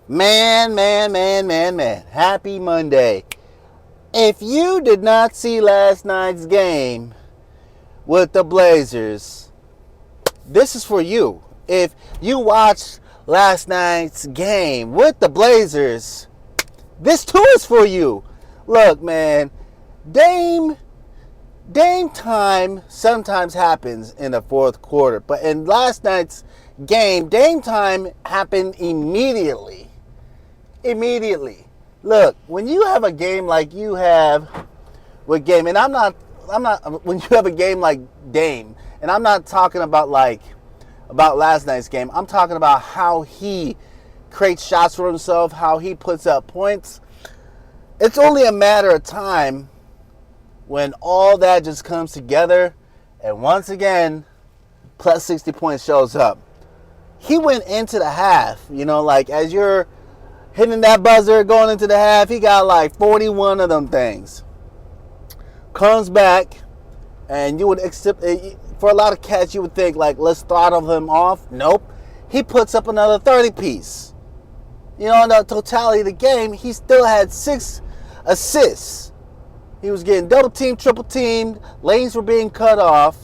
Man. Happy Monday. If you did not see last night's game with the Blazers, this is for you. If you watched last night's game with the Blazers, this too is for you. Look, man, Dame time sometimes happens in the fourth quarter, but in last night's game, Dame time happened immediately. Look, when you have a game like you have with Game, and I'm not when you have a game like Dame, and I'm not talking about last night's game. I'm talking about how he creates shots for himself, how he puts up points. It's only a matter of time when all that just comes together, and once again, plus 60 points shows up. He went into the half, as you're hitting that buzzer going into the half, he got like 41 of them things. Comes back, and you would accept, for a lot of cats, you would think, let's throttle him off. Nope. He puts up another 30 piece. In the totality of the game, he still had 6 assists. He was getting double teamed, triple teamed, lanes were being cut off.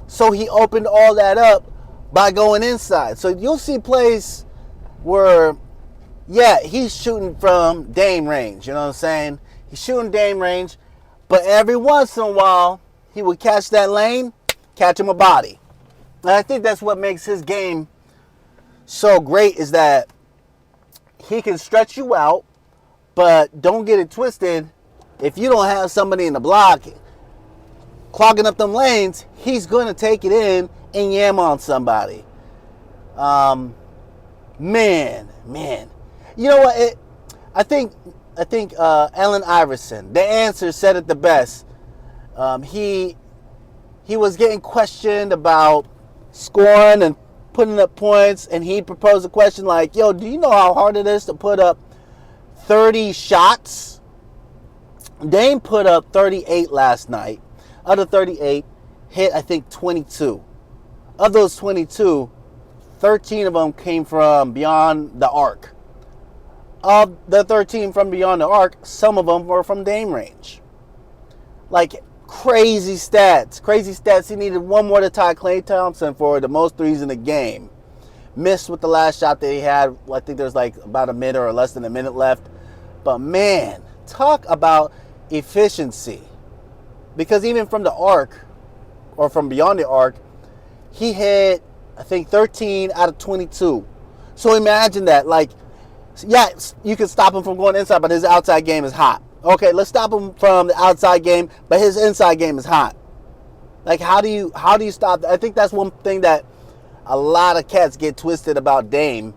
So he opened all that up by going inside. So you'll see plays where, he's shooting from Dame range. You know what I'm saying? He's shooting Dame range. But every once in a while, he would catch that lane, catch him a body. And I think that's what makes his game so great, is that he can stretch you out, but don't get it twisted. If you don't have somebody in the block clogging up them lanes, he's going to take it in and yam on somebody. Man. You know what? I think Allen Iverson, the answer, said it the best. He was getting questioned about scoring and putting up points, and he proposed a question like, "Yo, do you know how hard it is to put up 30 shots?" Dame put up 38 last night. Out of 38, hit, I think, 22. Of those 22, 13 of them came from beyond the arc. Of the 13 from beyond the arc, some of them were from Dame range. Crazy stats. He needed one more to tie Klay Thompson for the most threes in the game. Missed with the last shot that he had. I think there's about a minute or less than a minute left. But man, talk about efficiency. Because even from the arc, or from beyond the arc, he hit, I think, 13 out of 22. So imagine that. You can stop him from going inside, but his outside game is hot. Okay, let's stop him from the outside game, but his inside game is hot. How do you stop that? I think that's one thing that a lot of cats get twisted about Dame.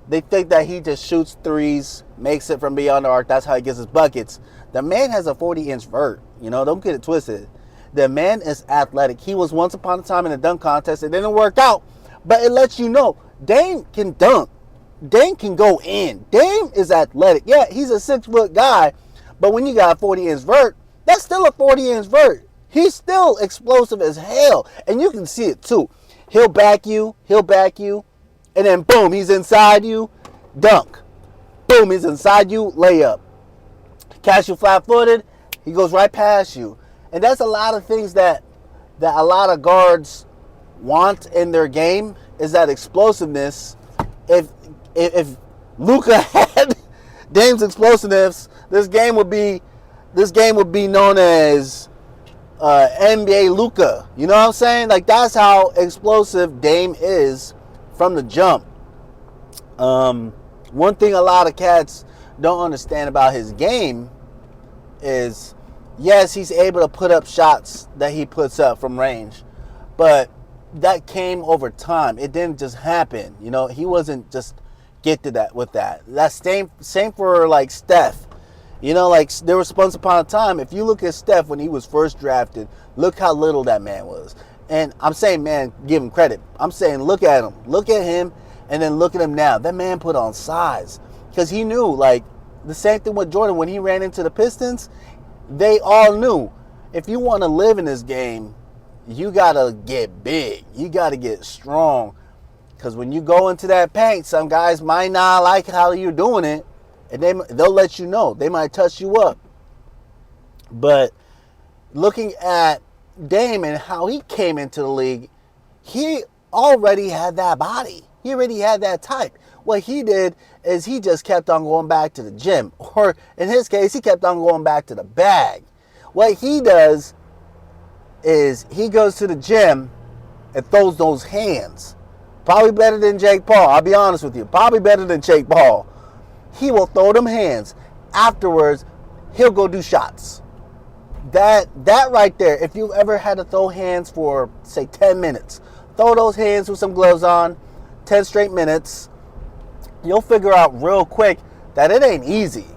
They think that he just shoots threes, makes it from beyond the arc. That's how he gets his buckets. The man has a 40-inch vert. Don't get it twisted. The man is athletic. He was once upon a time in a dunk contest. It didn't work out, but it lets you know Dame can dunk. Dame can go in. Dame is athletic. Yeah, he's a 6-foot guy, but when you got a 40-inch vert, that's still a 40-inch vert. He's still explosive as hell, and you can see it too. He'll back you, and then boom, he's inside you, dunk. Boom, he's inside you, layup. Catch you flat-footed, he goes right past you. And that's a lot of things that a lot of guards want in their game, is that explosiveness. If Luka had Dame's explosiveness, this game would be known as NBA Luka. You know what I'm saying? That's how explosive Dame is from the jump. One thing a lot of cats don't understand about his game is, yes, he's able to put up shots that he puts up from range, but that came over time. It didn't just happen. He wasn't just gifted with that. That's same for Steph. There was once upon a time, if you look at Steph when he was first drafted, look how little that man was. And I'm saying, man, give him credit. I'm saying, look at him, and then look at him now. That man put on size, because he knew, the same thing with Jordan when he ran into the Pistons. They all knew, if you want to live in this game, you got to get big. You got to get strong. Because when you go into that paint, some guys might not like how you're doing it, and they'll let you know. They might touch you up. But looking at Dame and how he came into the league, he already had that body. He already had that type. What he did is he just kept on going back to the gym. Or in his case, he kept on going back to the bag. What he does is he goes to the gym and throws those hands. Probably better than Jake Paul. I'll be honest with you. Probably better than Jake Paul. He will throw them hands. Afterwards, he'll go do shots. That right there, if you've ever had to throw hands for, say, 10 minutes, throw those hands with some gloves on, 10 straight minutes, you'll figure out real quick that it ain't easy.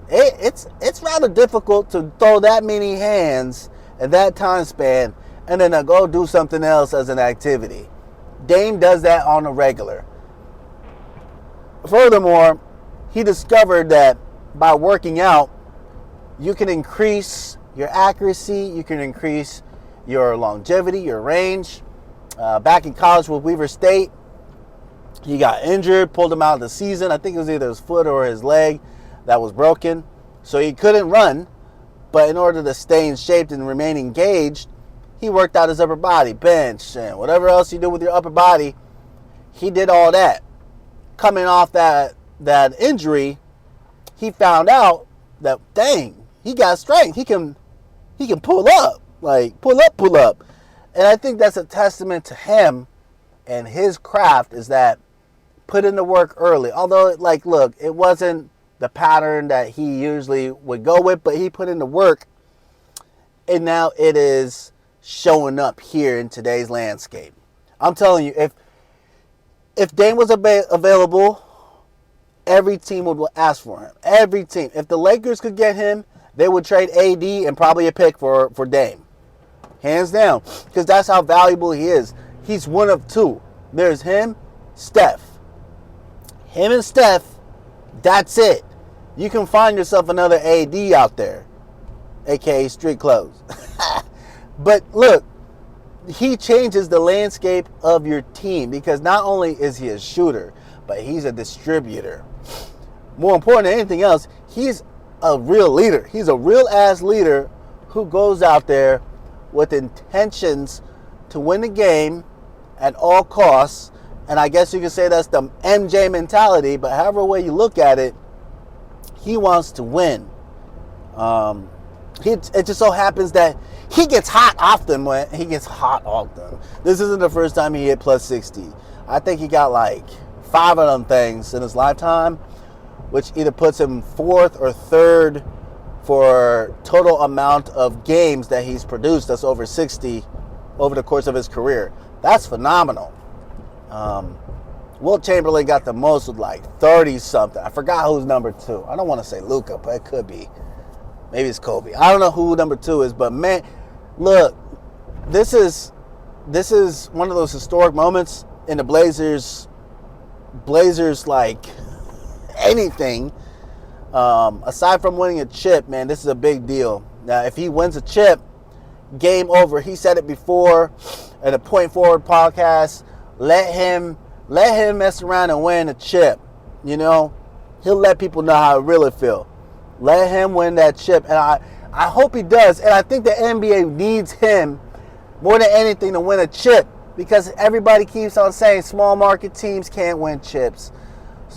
It's rather difficult to throw that many hands in that time span and then go do something else as an activity. Dame does that on a regular. Furthermore, he discovered that by working out, you can increase your accuracy, you can increase your longevity, your range. Back in college with Weaver State, he got injured, pulled him out of the season. I think it was either his foot or his leg that was broken. So he couldn't run, but in order to stay in shape and remain engaged, he worked out his upper body, bench, and whatever else you do with your upper body, he did all that. Coming off that injury, he found out that, dang, he got strength. He can pull up, like pull up. And I think that's a testament to him and his craft, is that put in the work early. Although, like, look, it wasn't the pattern that he usually would go with, but he put in the work, and now it is showing up here in today's landscape. I'm telling you, if Dame was available, every team would ask for him. Every team. If the Lakers could get him, they would trade AD and probably a pick for Dame. Hands down. Because that's how valuable he is. He's one of two. There's him, Steph. Him and Steph, that's it. You can find yourself another AD out there, aka street clothes. But look, he changes the landscape of your team, because not only is he a shooter, but he's a distributor. More important than anything else, he's a real leader. He's a real ass leader who goes out there with intentions to win the game at all costs. And I guess you could say that's the MJ mentality, but however way you look at it, he wants to win. It just so happens that he gets hot often. This isn't the first time he hit plus 60. I think he got like 5 of them things in his lifetime, which either puts him 4th or 3rd for total amount of games that he's produced. That's over 60 over the course of his career. That's phenomenal. Wilt Chamberlain got the most with like 30 something. I forgot who's number 2. I don't want to say Luka, but it could be. Maybe it's Kobe. I don't know who number 2 is, but man, look, this is one of those historic moments in the Blazers like anything. Aside from winning a chip, man, this is a big deal. Now, if he wins a chip, game over. He said it before in a Point Forward podcast. Let him mess around and win a chip. You know, he'll let people know how it really feels. Let him win that chip, and I hope he does. And I think the NBA needs him more than anything to win a chip, because everybody keeps on saying small market teams can't win chips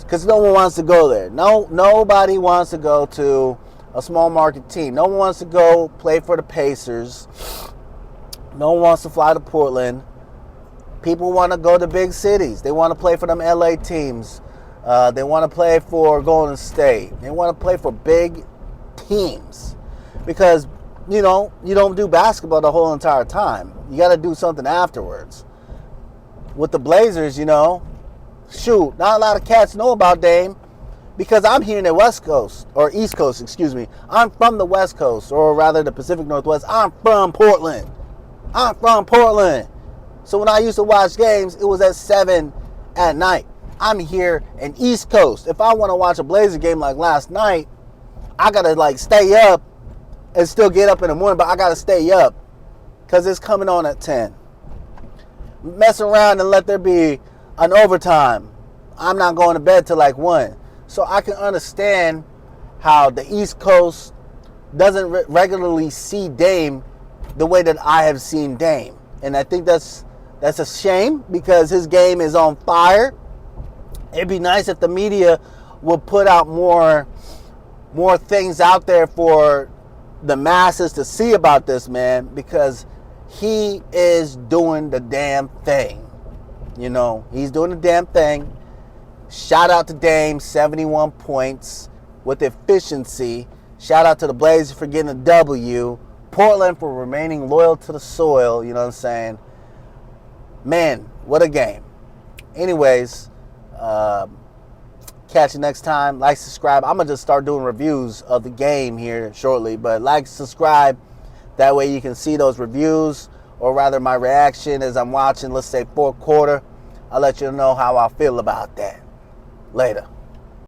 because no one wants to go there. Nobody wants to go to a small market team. No one wants to go play for the Pacers. No one wants to fly to Portland. People want to go to big cities. They want to play for them LA teams. They want to play for Golden State. They want to play for big teams, because, you know, you don't do basketball the whole entire time. You got to do something afterwards. With the Blazers, you know, shoot, not a lot of cats know about Dame, because I'm here in the West Coast, or East Coast, excuse me. I'm from the West Coast, or rather the Pacific Northwest. I'm from Portland. So when I used to watch games, it was at 7 at night. I'm here in East Coast. If I want to watch a Blazer game like last night, I got to like stay up and still get up in the morning, but I got to stay up because it's coming on at 10. Mess around and let there be an overtime. I'm not going to bed till like 1. So I can understand how the East Coast doesn't regularly see Dame the way that I have seen Dame. And I think that's a shame because his game is on fire. It'd be nice if the media would put out more things out there for the masses to see about this man, because he is doing the damn thing. You know, he's doing the damn thing. Shout out to Dame, 71 points with efficiency. Shout out to the Blazers for getting a W. Portland for remaining loyal to the soil. You know what I'm saying? Man, what a game. Anyways, catch you next time. Like, subscribe. I'm going to just start doing reviews of the game here shortly. But like, subscribe. That way you can see those reviews, or rather my reaction as I'm watching, let's say, fourth quarter. I'll let you know how I feel about that. Later.